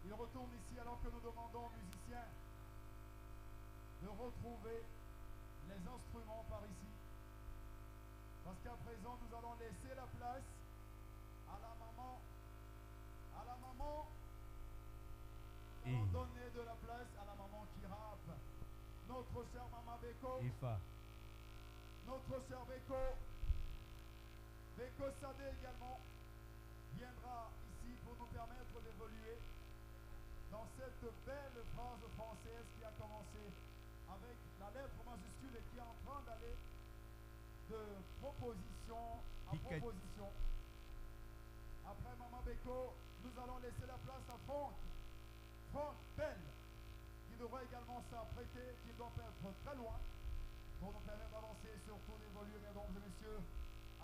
Il retourne ici alors que nous demandons aux musiciens de retrouver les instruments par ici. Parce qu'à présent, nous allons laisser la place à la maman. À la maman. Nous allons donner de la place à la maman qui rappe. Notre chère maman Beko. Notre cher Beko. Beko Sadé également viendra ici pour nous permettre d'évoluer dans cette belle phrase française qui a commencé avec la lettre majuscule et qui est en train d'aller de proposition à proposition. Après Maman Beko, nous allons laisser la place à Franck Bell, qui devra également s'apprêter, qui doit être très loin pour nous permettre d'avancer, surtout d'évoluer, mesdames et messieurs.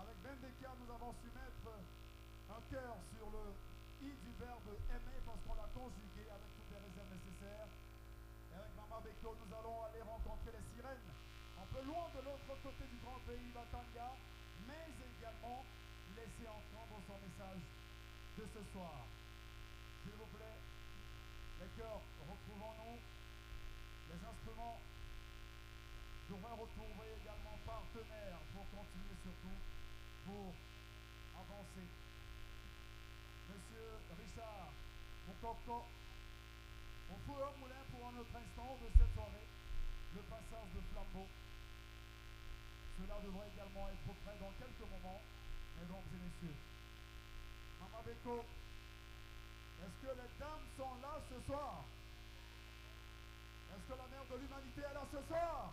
Avec Bendeka, nous avons su mettre un cœur sur le i du verbe aimer parce qu'on l'a conjugué avec toutes les réserves nécessaires. Et avec Maman Beko, nous allons aller rencontrer les sirènes, un peu loin de l'autre côté du grand pays, Batanga, mais également laisser entendre son message de ce soir. S'il vous plaît, les chœurs, retrouvons-nous. Les instruments devraient retrouver également partenaires pour continuer surtout, pour avancer. Monsieur Richard Moukoko, on fout un moulin pour un autre instant de cette soirée, le passage de flambeau. Cela devrait également être prêt dans quelques moments, mesdames et messieurs. Maman Beko, est-ce que les dames sont là ce soir? Est-ce que la mère de l'humanité est là ce soir?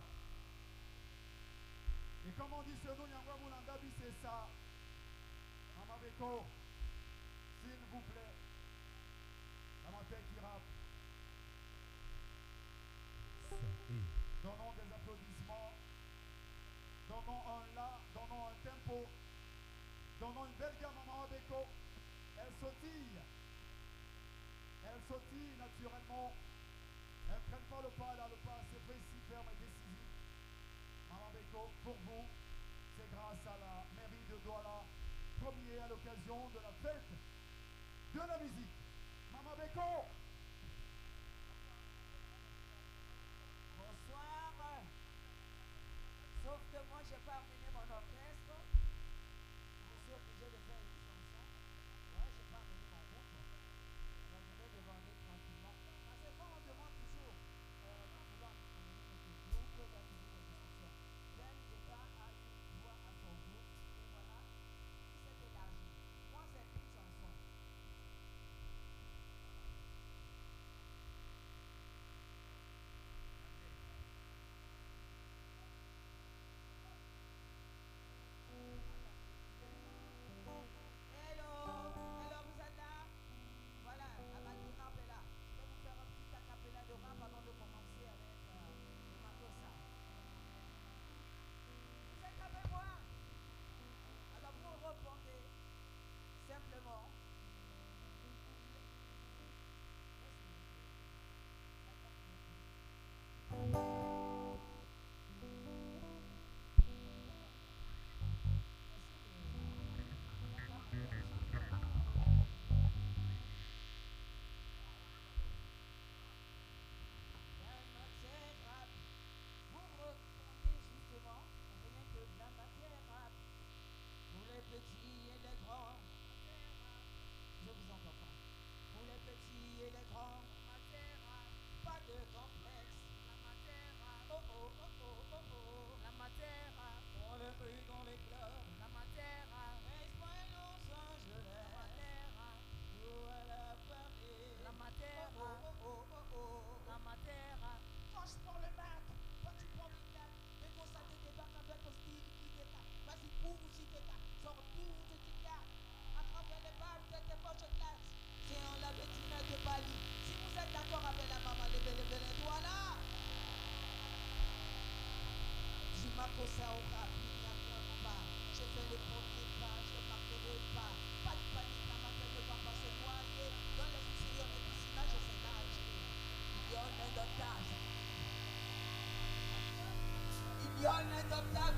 Et comme on dit chez nous, Nyangwa Moulandabi, c'est ça. Maman Beko, s'il vous plaît, la matin qui rappe. Donnons des applaudissements. Donnons un la, donnons un tempo. Donnons une belle gamme à Maman Beko. Elle sautille. Elle sautille naturellement. Elle ne traîne pas le pas, elle a le pas assez précis, ferme et décisif. Maman Beko, pour vous, c'est grâce à la mairie de Douala, premier à l'occasion de la fête de la musique. Maman Beko. Bonsoir. Sauf que moi, j'ai pas amené mon orchestre. Je suis obligé de faire une chanson. Ouais, j'ai pas amené mon groupe. Alors, je vais demander tranquillement. Parce que quand on demande toujours, quand on doit amener notre groupe, il y a toujours des discussions. Ben d'État a une voix à son groupe. Et voilà, il s'est élargi. Moi, c'est une chanson.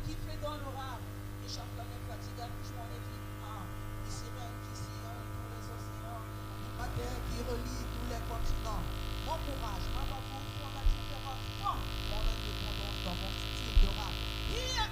Qui fait dans le rap, les champions infatigable, je m'en équipe, les sirènes qui sillonnent tous les océans, du matin qui relie tous les continents. maintenant, m'encouragement va vous faire la différence. Mon indépendance dans mon style de rap. Yeah!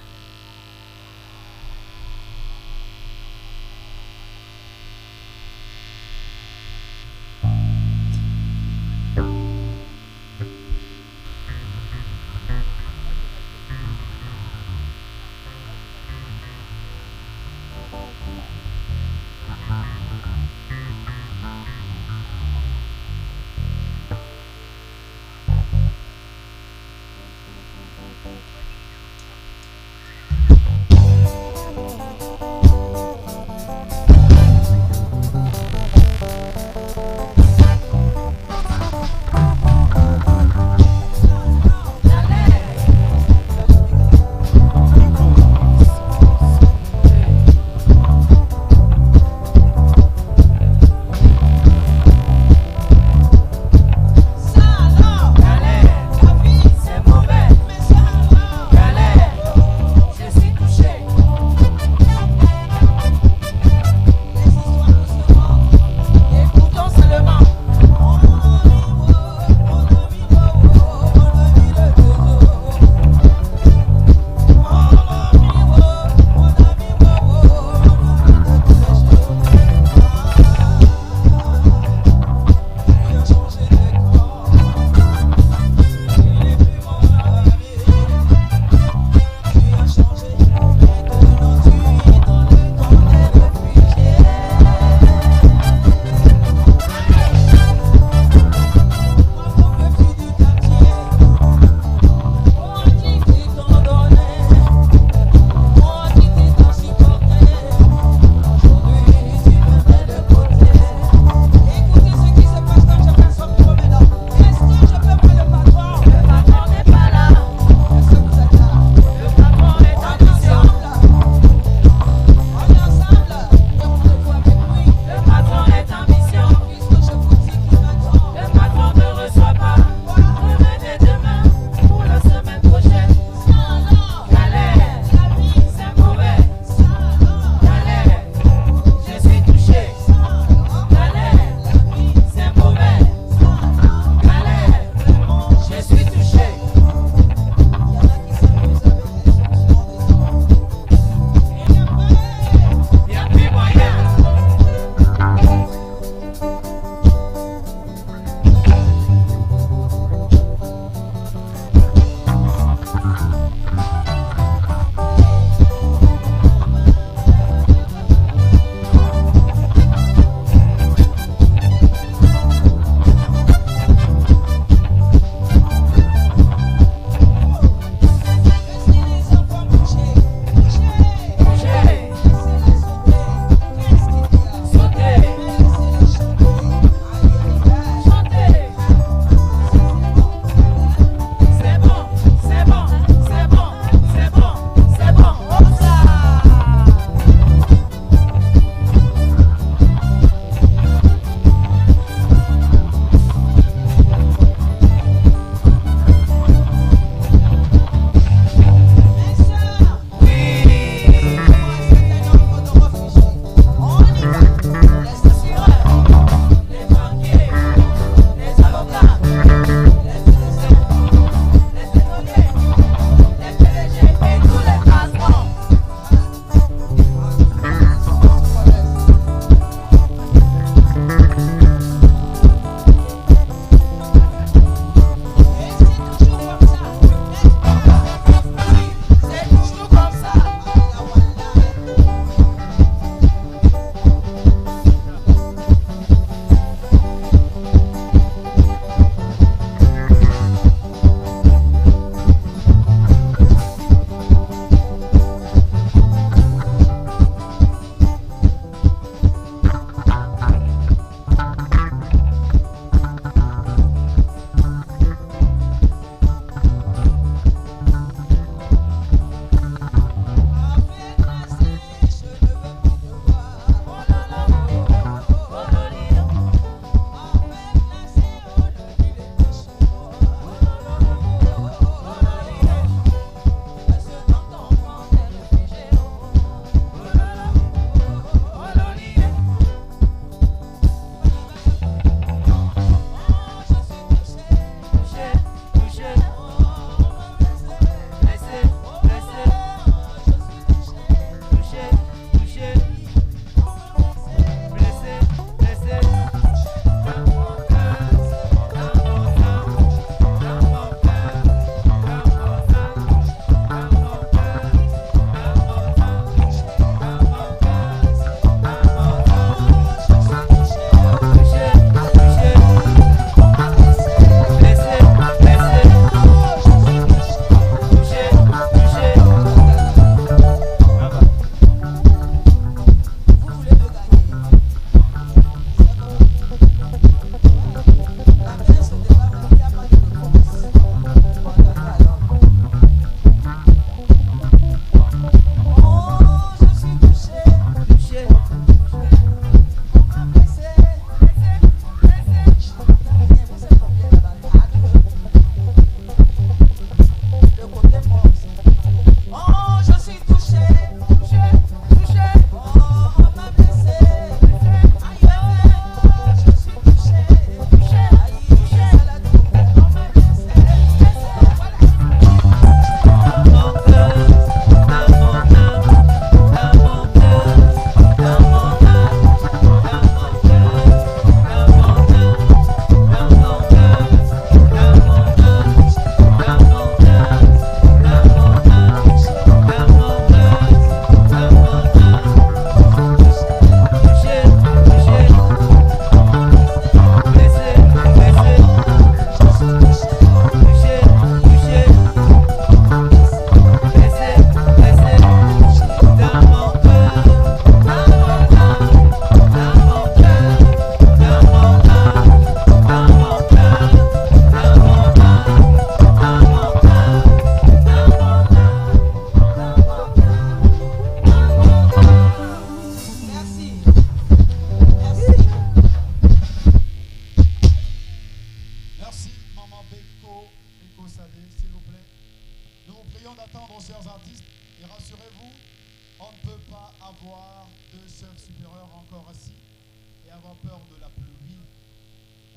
avoir peur de la pluie.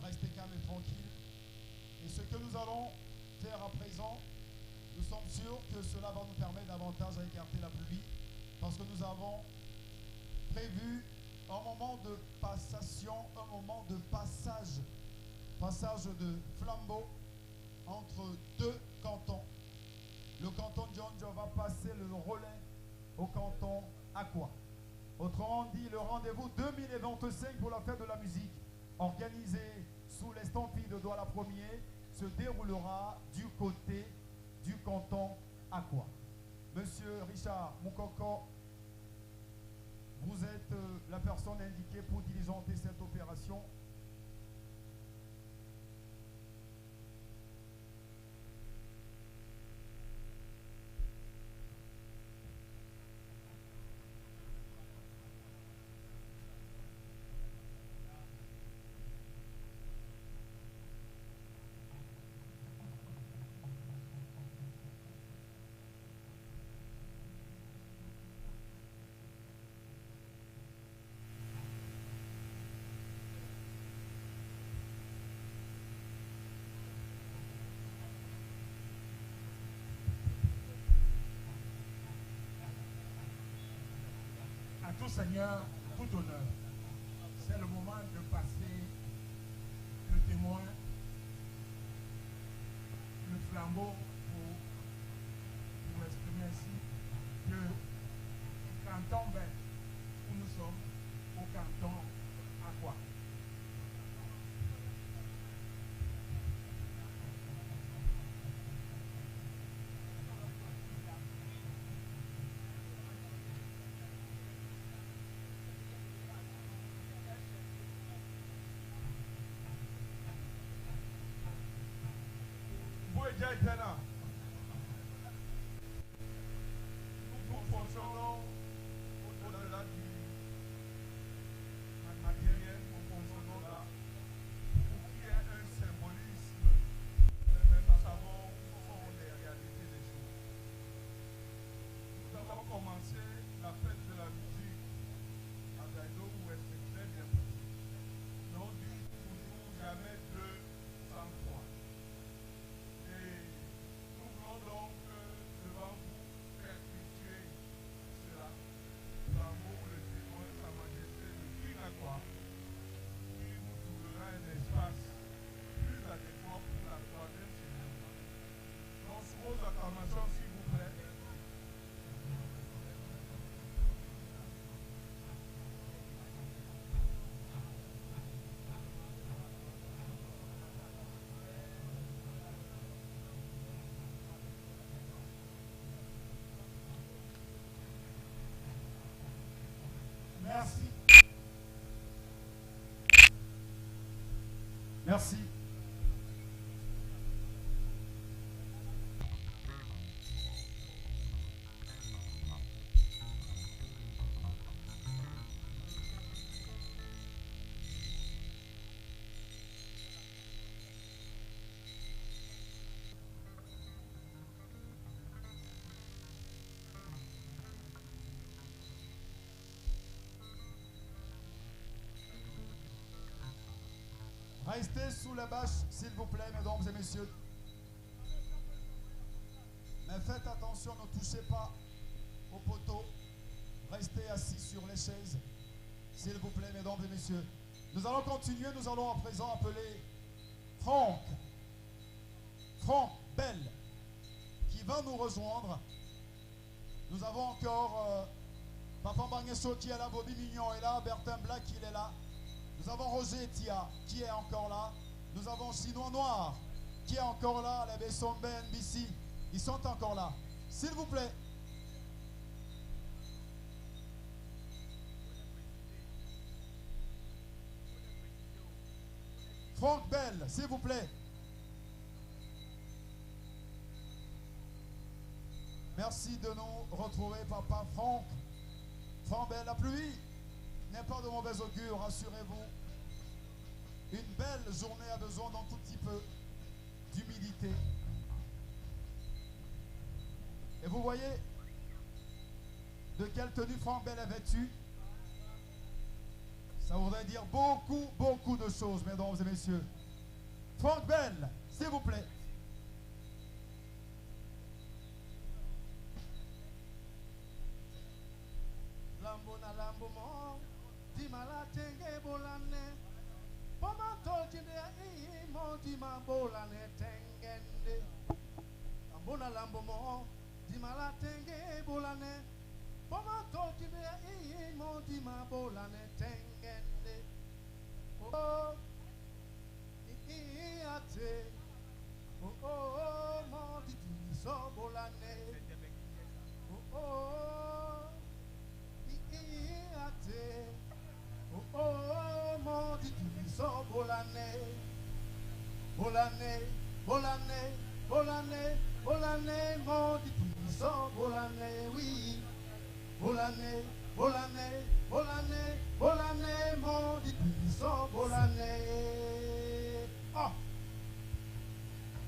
Restez calme et tranquille. Et ce que nous allons faire à présent, nous sommes sûrs que cela va nous permettre davantage à écarter la pluie, parce que nous avons prévu un moment de passation, un moment de passage de flambeau entre deux cantons. Le canton Djonjo va passer le relais au canton Aqua. Autrement dit, le rendez-vous 2025 pour la fête de la musique, organisé sous l'estampille de Douala Premier, se déroulera du côté du canton Aqua. Monsieur Richard Moukoko, vous êtes la personne indiquée pour diligenter cette opération. À tout Seigneur, tout honneur. C'est le moment de passer le témoin, le flambeau pour exprimer ainsi que le canton Ben, où nous sommes, au canton Aqua. Nous fonctionnons au-delà du matériel, nous fonctionnons là pour qu'il y ait un symbolisme, mais nous savons où sont les réalités des choses. Nous avons commencé la fête de la musique à Gaïdo où elle s'est très bien passée. Mais on dit toujours jamais 2 sans 3. Et nous voulons donc devant vous perpétuer cela, l'amour, le témoin, sa majesté, le King Aqua, qui nous ouvrira un espace plus adéquat pour la 3e saison. Donc, sous vos acclamations, s'il vous plaît. Merci. Merci. Restez sous la bâche, s'il vous plaît, mesdames et messieurs. Mais faites attention, ne touchez pas au poteau. Restez assis sur les chaises, s'il vous plaît, mesdames et messieurs. Nous allons continuer, nous allons à présent appeler Franck Bell, qui va nous rejoindre. Nous avons encore Papa Bangesso qui est là, Bobby Mignon est là, Bertin Black il est là. Nous avons Roger Tia qui est encore là. Nous avons Chinois Noir qui est encore là. Les Bessombe NBC, ils sont encore là. S'il vous plaît. Franck Bell, s'il vous plaît. Merci de nous retrouver, papa Franck. Franck Bell, la pluie n'est pas de mauvais augure, rassurez-vous. Une belle journée a besoin d'un tout petit peu d'humidité. Et vous voyez de quelle tenue Franck Bell est vêtu? Ça voudrait dire beaucoup, beaucoup de choses, mesdames et messieurs. Franck Bell, s'il vous plaît. Lambo na lambo mo, di malatenge bolane. Poma tolchinde mo di ma bolane tengende. Lambo na lambo mo, di malatenge bolane. Poma tolchinde mo di ma bolane tengende. Oh, ate. Oh, mo di so bolane. Oh. Oh, mon Dieu, so bolane, bolane, bolane, bolane, bolane, mon Dieu, so bolane, oui, bolane, bolane, bolane, bolane, mon Dieu, so bolane. Oh,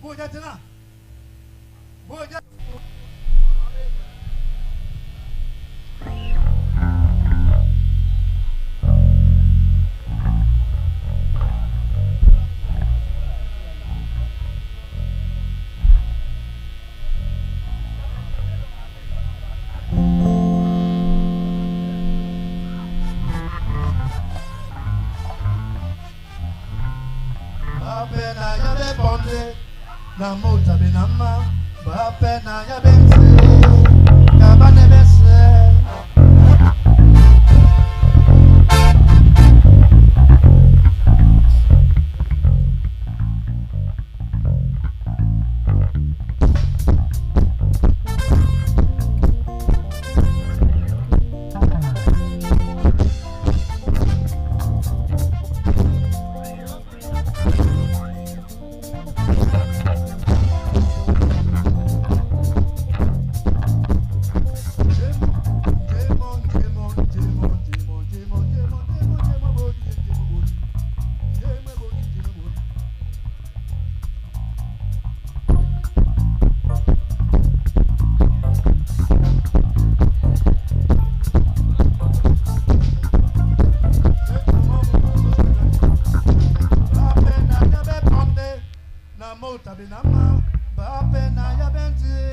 vous êtes là, vous êtes là. Na mota benama, ba pena ya bense, kabane bese. Tabinama, ba pena ya benzi.